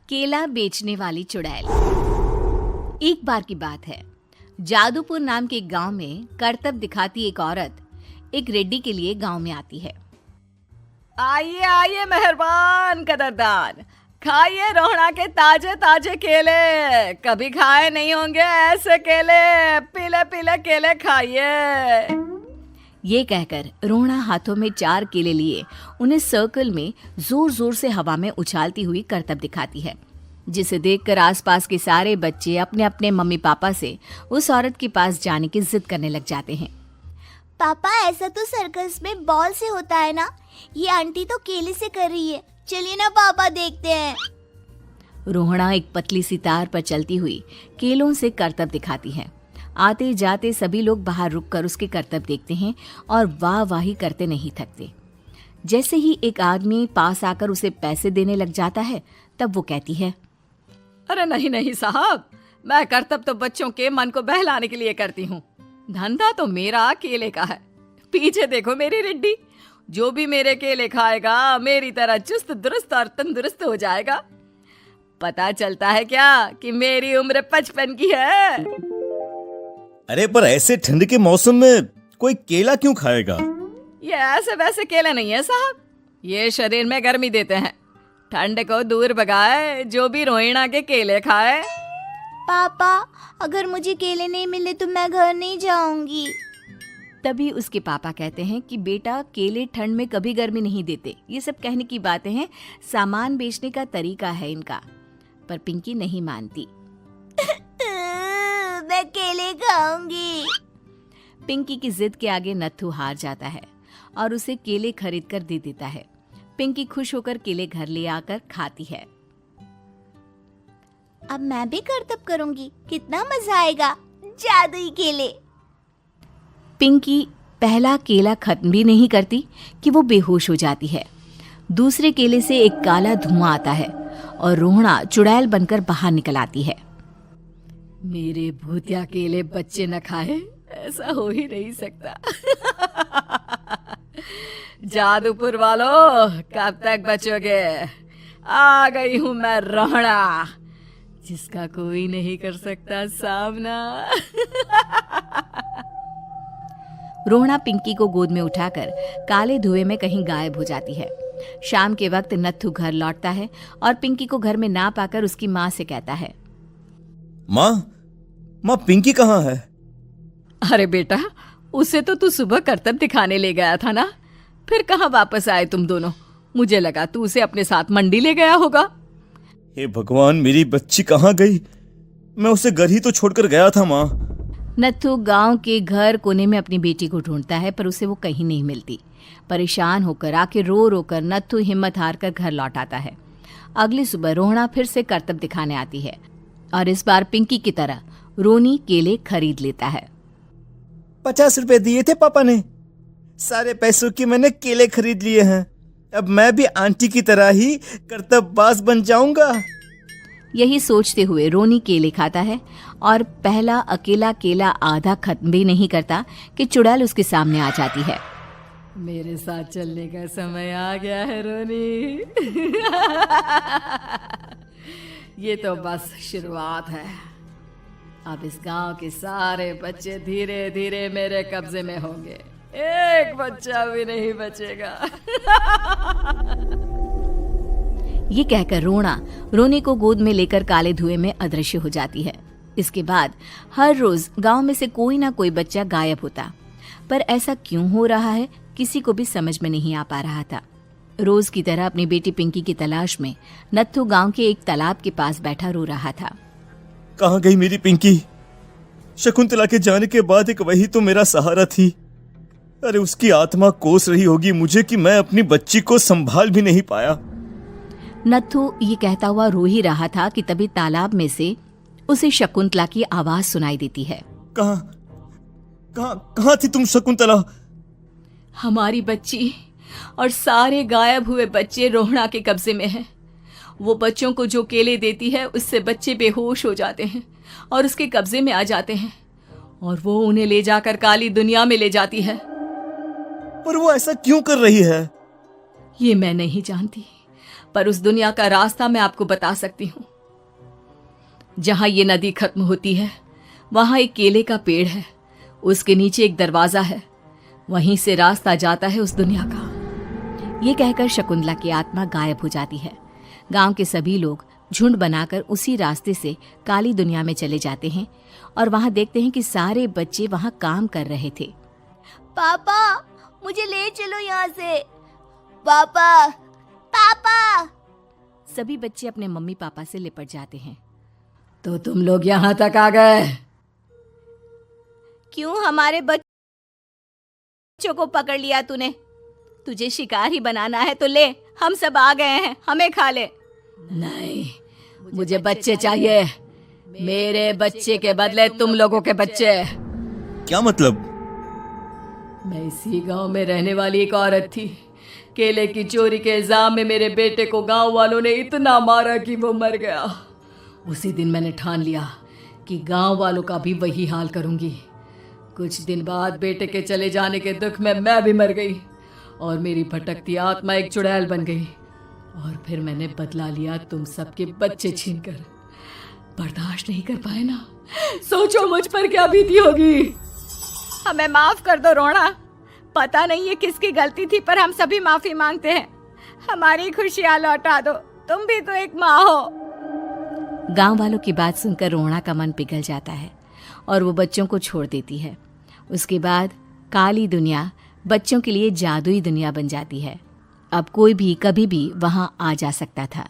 केला बेचने वाली चुड़ैल। एक बार की बात है, जादूपुर नाम के एक गांव में करतब दिखाती एक औरत एक रेड्डी के लिए गांव में आती है। आइए आइए मेहरबान कदरदान, खाइए रोहड़ा के ताजे ताजे केले। कभी खाए नहीं होंगे ऐसे केले, पीले पीले केले खाइए। ये कहकर रोहड़ा हाथों में 4 केले लिए उन्हें सर्कल में जोर जोर से हवा में उछालती हुई करतब दिखाती है, जिसे देखकर आसपास के सारे बच्चे अपने अपने मम्मी पापा से उस औरत के पास जाने की जिद करने लग जाते हैं। पापा, ऐसा तो सर्कस में बॉल से होता है ना, ये आंटी तो केले से कर रही है। चलिए ना पापा, देखते हैं। रोहड़ा एक पतली सी तार पर चलती हुई केलों से करतब दिखाती है। आते जाते सभी लोग बाहर रुककर उसके करतब देखते हैं और वाह वाही करते नहीं थकते। जैसे ही एक आदमी पास आकर उसे पैसे देने लग जाता है, तब वो कहती है, अरे नहीं नहीं साहब, मैं करतब तो बच्चों के मन को बहलाने के लिए करती हूँ। धंधा तो मेरा केले का है। पीछे देखो मेरी रिड्डी, जो भी मेरे केले खाएगा मेरी तरह चुस्त दुरुस्त और तंदुरुस्त हो जाएगा। पता चलता है क्या कि मेरी उम्र 55 की है। अरे पर ऐसे ठंड के मौसम में कोई केला क्यों खाएगा? ये ऐसे वैसे केले नहीं है साहब, ये शरीर में गर्मी देते हैं। ठंड को दूर भगाए जो भी रोहिणा के केले खाए। पापा, अगर मुझे केले नहीं मिले तो मैं घर नहीं जाऊंगी। तभी उसके पापा कहते हैं कि बेटा, केले ठंड में कभी गर्मी नहीं देते। ये सब कहने की बातें हैं, सामान बेचने का तरीका है इनका। पर पिंकी नहीं मानती। मैं केले खाऊंगी। पिंकी की जिद के आगे नत्थू हार जाता है और उसे केले खरीद कर दे देता है। पिंकी खुश होकर केले घर ले आकर खाती है। अब मैं भी करतब करूंगी, कितना मजा आएगा। जादुई केले। पिंकी पहला केला खत्म भी नहीं करती कि वो बेहोश हो जाती है। दूसरे केले से एक काला धुआं आता है और रोहड़ा चुड़ैल बनकर बाहर निकल आती है। मेरे भूतिया केले बच्चे न खाए, ऐसा हो ही नहीं सकता। जादूपुर वालों, कब तक बचोगे? आ गई हूं मैं रोहड़ा, जिसका कोई नहीं कर सकता सामना। रोहड़ा पिंकी को गोद में उठाकर काले धुएं में कहीं गायब हो जाती है। शाम के वक्त नत्थू घर लौटता है और पिंकी को घर में ना पाकर उसकी माँ से कहता है, माँ पिंकी कहाँ है? अरे बेटा, उसे तो तू सुबह करतब दिखाने ले गया था ना, फिर कहाँ वापस आए तुम दोनों? मुझे लगा तू उसे अपने साथ मंडी ले गया होगा। हे भगवान, मेरी बच्ची कहाँ गई? मैं उसे घर ही तो छोड़कर गया था माँ। नत्थू गांव के घर कोने में अपनी बेटी को ढूंढता है, पर उसे वो कहीं नहीं मिलती। परेशान होकर आखिर रो रो कर नत्थू हिम्मत हार कर घर लौट आता है। अगली सुबह रोहड़ा फिर से करतब दिखाने आती है और इस बार पिंकी की तरह रोनी केले खरीद लेता है। 50 रुपए दिए थे पापा ने, सारे पैसों की मैंने केले खरीद लिए हैं। अब मैं भी आंटी की तरह ही करतबबाज बन जाऊंगा। यही सोचते हुए रोनी केले खाता है और पहला अकेला केला आधा खत्म भी नहीं करता कि चुड़ैल उसके सामने आ जाती है। मेरे साथ चलने का समय आ गया है रोनी। ये तो बस शुरुआत है। अब इस गांव के सारे बच्चे धीरे धीरे मेरे कब्जे में होंगे, एक बच्चा भी नहीं बचेगा। ये कहकर रोनी को गोद में लेकर काले धुएं में अदृश्य हो जाती है। इसके बाद हर रोज गांव में से कोई ना कोई बच्चा गायब होता, पर ऐसा क्यों हो रहा है किसी को भी समझ में नहीं आ पा रहा था। रोज की तरह अपनी बेटी पिंकी की तलाश में नत्थू गांव के एक तालाब के पास बैठा रो रहा था। कहाँ गई मेरी पिंकी? शकुंतला के जाने के बाद एक वही तो मेरा सहारा थी। अरे उसकी आत्मा कोस रही होगी मुझे कि मैं अपनी बच्ची को संभाल भी नहीं पाया। नत्थू ये कहता हुआ रो ही रहा था कि तभी तालाब में से उसे शकुंतला की आवाज सुनाई देती है। कहाँ थी तुम शकुंतला? हमारी बच्ची और सारे गायब हुए बच्चे रोहड़ा के कब्जे में हैं। वो बच्चों को जो केले देती है उससे बच्चे बेहोश हो जाते हैं और उसके कब्जे में आ जाते हैं और वो उन्हें ले जाकर काली दुनिया में ले जाती है। पर वो ऐसा क्यों कर रही है? ये मैं नहीं जानती, पर उस दुनिया का रास्ता मैं आपको बता सकती हूँ। जहां ये नदी खत्म होती है वहां एक केले का पेड़ है, उसके नीचे एक दरवाजा है, वहीं से रास्ता जाता है उस दुनिया का। ये कहकर शकुंतला की आत्मा गायब हो जाती है। गांव के सभी लोग झुंड बनाकर उसी रास्ते से काली दुनिया में चले जाते हैं और वहां देखते हैं कि सारे बच्चे वहां काम कर रहे थे। पापा मुझे ले चलो यहाँ से। पापा पापा। सभी बच्चे अपने मम्मी पापा से लिपट जाते हैं। तो तुम लोग यहां तक आ गए? क्यों हमारे बच्चों को पकड़ लिया तूने? तुझे शिकार ही बनाना है तो ले, हम सब आ गए हैं, हमें खा ले। नहीं, मुझे बच्चे चाहिए। मेरे बच्चे के बदले तुम लोगों के बच्चे। क्या मतलब? मैं इसी गांव में रहने वाली एक औरत थी। केले की चोरी के इल्जाम में मेरे बेटे को गांव वालों ने इतना मारा कि वो मर गया। उसी दिन मैंने ठान लिया कि गांव वालों का भी वही हाल करूंगी। कुछ दिन बाद बेटे के चले जाने के दुख में मैं भी मर गई और मेरी भटकती आत्मा एक चुड़ैल बन गई। और फिर मैंने बदला लिया तुम सबके बच्चे छीनकर। बर्दाश्त नहीं कर पाए ना, सोचो मुझ पर क्या बीती होगी। हमें माफ कर दो रोना। पता नहीं ये किसकी गलती थी, पर हम सभी माफी मांगते हैं। हमारी खुशियां लौटा दो, तुम भी तो एक माँ हो। गांव वालों की बात सुनकर रोहणा का मन पिघल जाता है और वो बच्चों को छोड़ देती है। उसके बाद काली दुनिया बच्चों के लिए जादुई दुनिया बन जाती है। अब कोई भी कभी भी वहां आ जा सकता था।